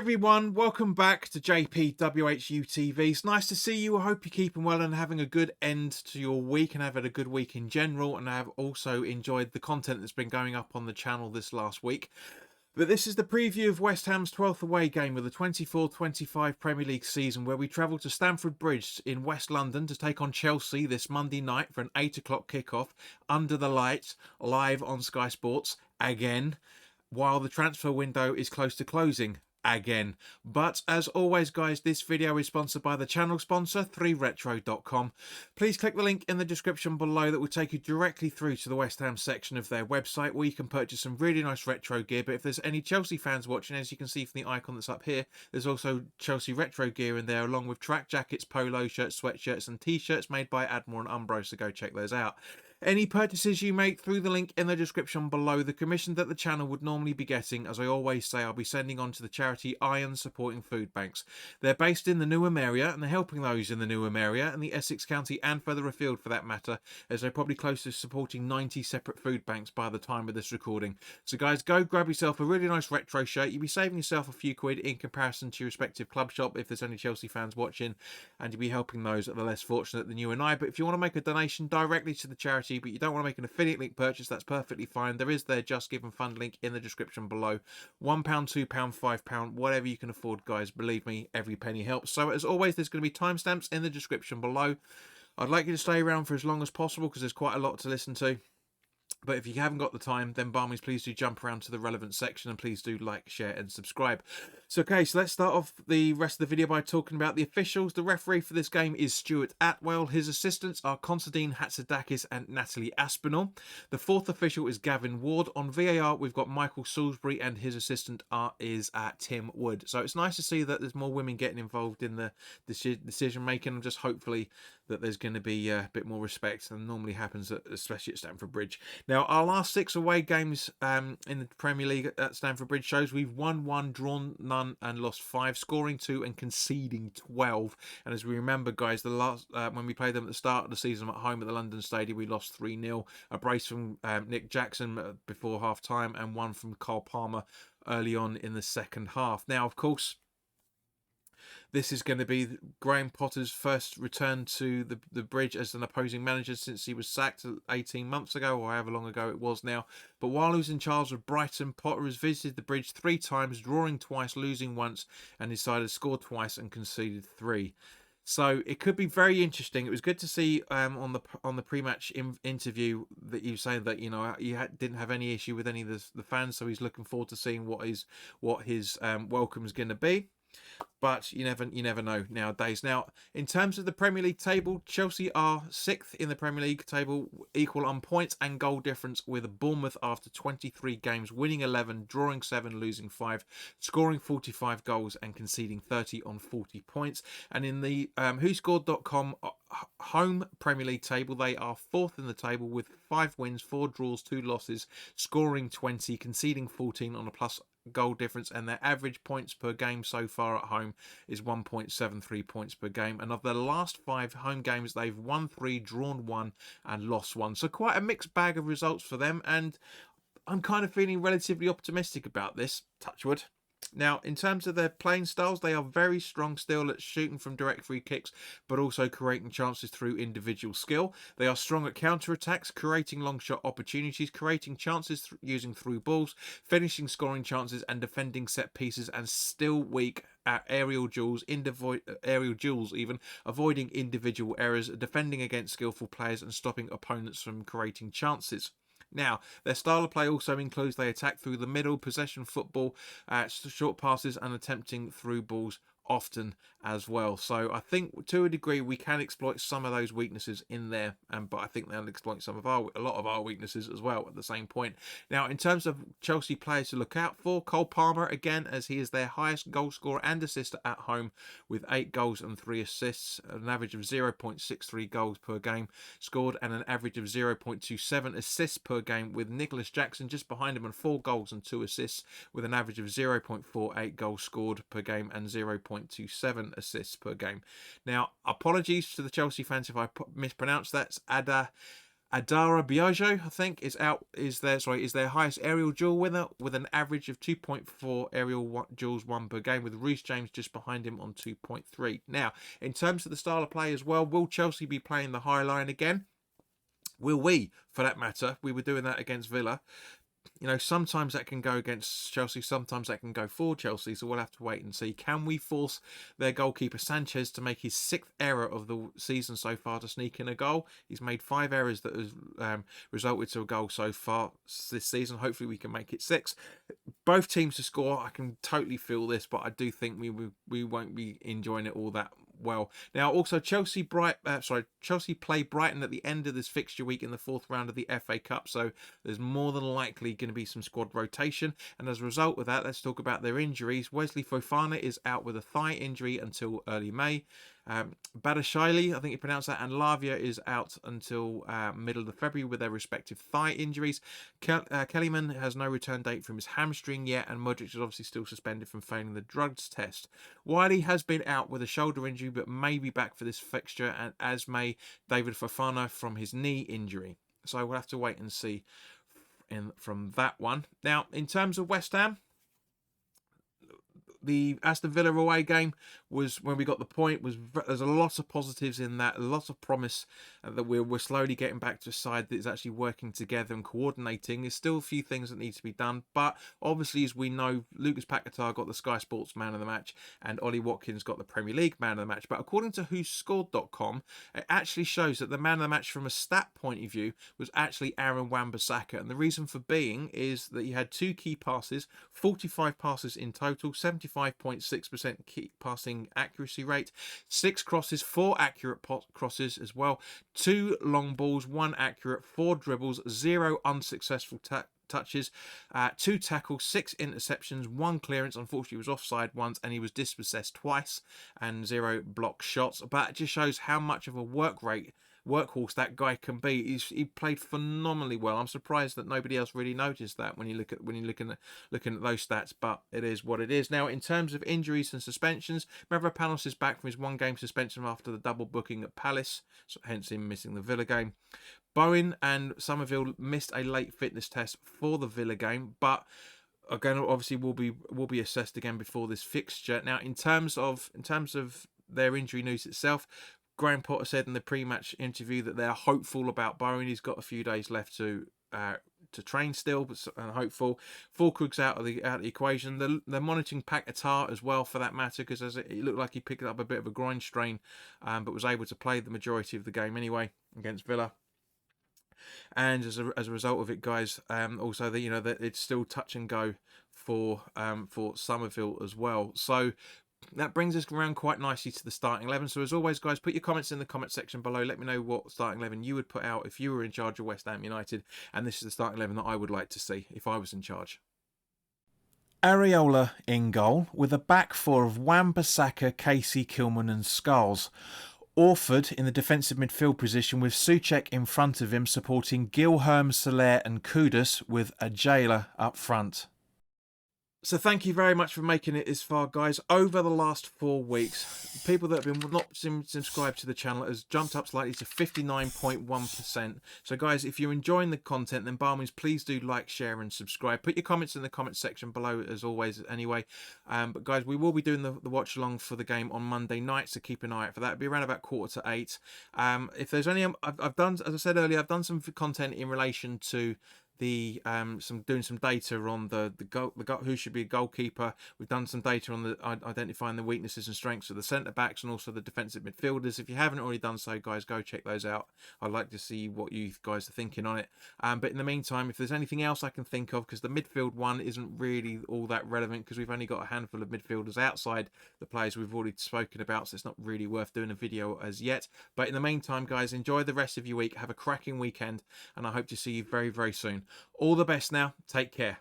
everyone, welcome back to JP WHU TV. It's nice to see you. I hope you're keeping well and having a good end to your week and have had a good week in general, and I have also enjoyed the content that's been going up on the channel this last week. But this is the preview of West Ham's 12th away game of the 24-25 Premier League season, where we travel to Stamford Bridge in West London to take on Chelsea this Monday night for an 8 o'clock kickoff under the lights, live on Sky Sports again, while the transfer window is close to closing again. But as always, guys, this video is sponsored by the channel sponsor 3retro.com. Please click the link in the description below that will take you directly through to the West Ham section of their website, where you can purchase some really nice retro gear. But if there's any Chelsea fans watching, as you can see from the icon that's up here, there's also Chelsea retro gear in there, along with track jackets, polo shirts, sweatshirts and t-shirts made by Admore and Umbro, so go check those out. Any purchases you make through the link in the description below, the commission that the channel would normally be getting, as I always say, I'll be sending on to the charity Iron Supporting Food Banks. They're based in the Newham area, and they're helping those in the Newham area and the Essex County and further afield for that matter, as they're probably close to supporting 90 separate food banks by the time of this recording. So guys, go grab yourself a really nice retro shirt. You'll be saving yourself a few quid in comparison to your respective club shop if there's any Chelsea fans watching, and you'll be helping those that are less fortunate than you and I. But if you want to make a donation directly to the charity, but you don't want to make an affiliate link purchase, that's perfectly fine. There is their Just Give and Fund link in the description below. £1, £2, £5, whatever you can afford, guys. Believe me, every penny helps. So as always, there's going to be timestamps in the description below. I'd like you to stay around for as long as possible because there's quite a lot to listen to. But if you haven't got the time, then by all means, please do jump around to the relevant section and please do like, share and subscribe. So, okay, so let's start off the rest of the video by talking about the officials. The referee for this game is Stuart Atwell. His assistants are Konstantin Hatzidakis and Natalie Aspinall. The fourth official is Gavin Ward. On VAR, we've got Michael Salisbury, and his assistant is Tim Wood. So it's nice to see that there's more women getting involved in the decision making, and just hopefully that there's going to be a bit more respect than normally happens, especially at Stamford Bridge. Now, our last 6 away games in the Premier League at Stamford Bridge shows we've won 1, drawn none, and lost 5, scoring 2 and conceding 12. And as we remember, guys, the last when we played them at the start of the season at home at the London Stadium, we lost 3-0. A brace from Nick Jackson before half-time, and one from Cole Palmer early on in the second half. Now, of course, this is going to be Graham Potter's first return to the Bridge as an opposing manager since he was sacked 18 months ago, or however long ago it was now. But while he was in charge of Brighton, Potter has visited the Bridge 3 times, drawing twice, losing once, and his side has scored twice and conceded 3. So it could be very interesting. It was good to see on the pre-match interview that you saying that, you know, he didn't have any issue with any of the fans, so he's looking forward to seeing what his welcome is going to be. But you never know nowadays. Now, in terms of the Premier League table, Chelsea are 6th in the Premier League table, equal on points and goal difference with Bournemouth after 23 games, winning 11, drawing 7, losing 5, scoring 45 goals and conceding 30 on 40 points. And in the WhoScored.com home Premier League table, they are 4th in the table with 5 wins, 4 draws, 2 losses, scoring 20, conceding 14 on a plus goal difference, and their average points per game so far at home is 1.73 points per game. And of their last 5 home games, they've won 3, drawn 1 and lost 1. So quite a mixed bag of results for them, and I'm kind of feeling relatively optimistic about this, touch wood. Now, in terms of their playing styles, they are very strong still at shooting from direct free kicks, but also creating chances through individual skill. They are strong at counter-attacks, creating long shot opportunities, creating chances using through balls, finishing scoring chances and defending set pieces, and still weak at aerial duels, even avoiding individual errors, defending against skillful players and stopping opponents from creating chances. Now, their style of play also includes they attack through the middle, possession football, short passes and attempting through balls often as well. So I think to a degree we can exploit some of those weaknesses in there, but I think they'll exploit a lot of our weaknesses as well at the same point. Now, in terms of Chelsea players to look out for, Cole Palmer again, as he is their highest goal scorer and assister at home with 8 goals and 3 assists, an average of 0.63 goals per game scored and an average of 0.27 assists per game, with Nicholas Jackson just behind him on 4 goals and 2 assists with an average of 0.48 goals scored per game and 0.27 assists per game. Now, apologies to the Chelsea fans if I mispronounced that. Biagio, I think, is their highest aerial duel winner with an average of 2.4 aerial duels won per game, with Reece James just behind him on 2.3. Now, in terms of the style of play as well, will Chelsea be playing the high line again? Will we, for that matter? We were doing that against Villa. You know, sometimes that can go against Chelsea, sometimes that can go for Chelsea, so we'll have to wait and see. Can we force their goalkeeper Sanchez to make his 6th error of the season so far to sneak in a goal? He's made 5 errors that has resulted to a goal so far this season. Hopefully we can make it 6. Both teams to score, I can totally feel this, but I do think we won't be enjoying it all that well. Now, also Chelsea play Brighton at the end of this fixture week in the 4th round of the FA Cup, so there's more than likely going to be some squad rotation, and as a result of that, let's talk about their injuries. Wesley Fofana is out with a thigh injury until early May. Badashile, I think you pronounce that, and Lavia is out until middle of February with their respective thigh injuries. Kellyman has no return date from his hamstring yet, and Modric is obviously still suspended from failing the drugs test. Wiley has been out with a shoulder injury but may be back for this fixture, and as may David Fofana from his knee injury. So we'll have to wait and see from that one. Now, in terms of West Ham, the Aston Villa away game was when we got the point. There's a lot of positives in that, a lot of promise that we're slowly getting back to a side that is actually working together and coordinating. There's still a few things that need to be done, but obviously, as we know, Lucas Paquetá got the Sky Sports Man of the Match and Ollie Watkins got the Premier League Man of the Match. But according to WhoScored.com, it actually shows that the Man of the Match from a stat point of view was actually Aaron Wan-Bissaka, and the reason for being is that he had 2 key passes, 45 passes in total, 75.6% key passing accuracy rate, 6 crosses, 4 accurate crosses as well, 2 long balls, 1 accurate, 4 dribbles, 0 unsuccessful touches, 2 tackles, 6 interceptions, 1 clearance. Unfortunately, he was offside once, and he was dispossessed twice, and 0 block shots. But it just shows how much of a workhorse that guy can be. He played phenomenally well. I'm surprised that nobody else really noticed that when you're looking at those stats, but it is what it is. Now, in terms of injuries and suspensions, Mavropanos is back from his 1-game suspension after the double booking at Palace, so hence him missing the Villa game. Bowen and Somerville missed a late fitness test for the Villa game, but again, obviously will be assessed again before this fixture. Now, in terms of their injury news itself, Graham Potter said in the pre-match interview that they're hopeful about Bowen. He's got a few days left to train still, but hopeful. Fulkrug's out of the equation. They're monitoring Paquetá as well, for that matter, because it looked like he picked up a bit of a groin strain, but was able to play the majority of the game anyway against Villa. And as a result of it, guys, also that it's still touch and go for Somerville as well. So that brings us around quite nicely to the starting 11. So as always, guys, put your comments in the comment section below. Let me know what starting 11 you would put out if you were in charge of West Ham United. And this is the starting 11 that I would like to see if I was in charge. Areola in goal, with a back four of Wan-Bissaka, Casey, Kilman and Skulls. Orford in the defensive midfield position, with Souček in front of him supporting Gilherme, Soler and Kudus, with a jailer up front. So thank you very much for making it this far, guys. Over the last 4 weeks, people that have been not subscribed to the channel has jumped up slightly to 59.1%. So guys, if you're enjoying the content, then by all means, please do like, share and subscribe. Put your comments in the comment section below as always anyway. But guys, we will be doing the watch along for the game on Monday night, so keep an eye out for that. It'll be around about 7:45. If there's any, I've done, as I said earlier, I've done some content in relation to doing some data on the who should be a goalkeeper. We've done some data on identifying the weaknesses and strengths of the centre backs and also the defensive midfielders. If you haven't already done so, guys, go check those out. I'd like to see what you guys are thinking on it. But in the meantime, if there's anything else I can think of, because the midfield one isn't really all that relevant, because we've only got a handful of midfielders outside the players we've already spoken about, so it's not really worth doing a video as yet. But in the meantime, guys, enjoy the rest of your week. Have a cracking weekend, and I hope to see you very, very soon. All the best now. Take care.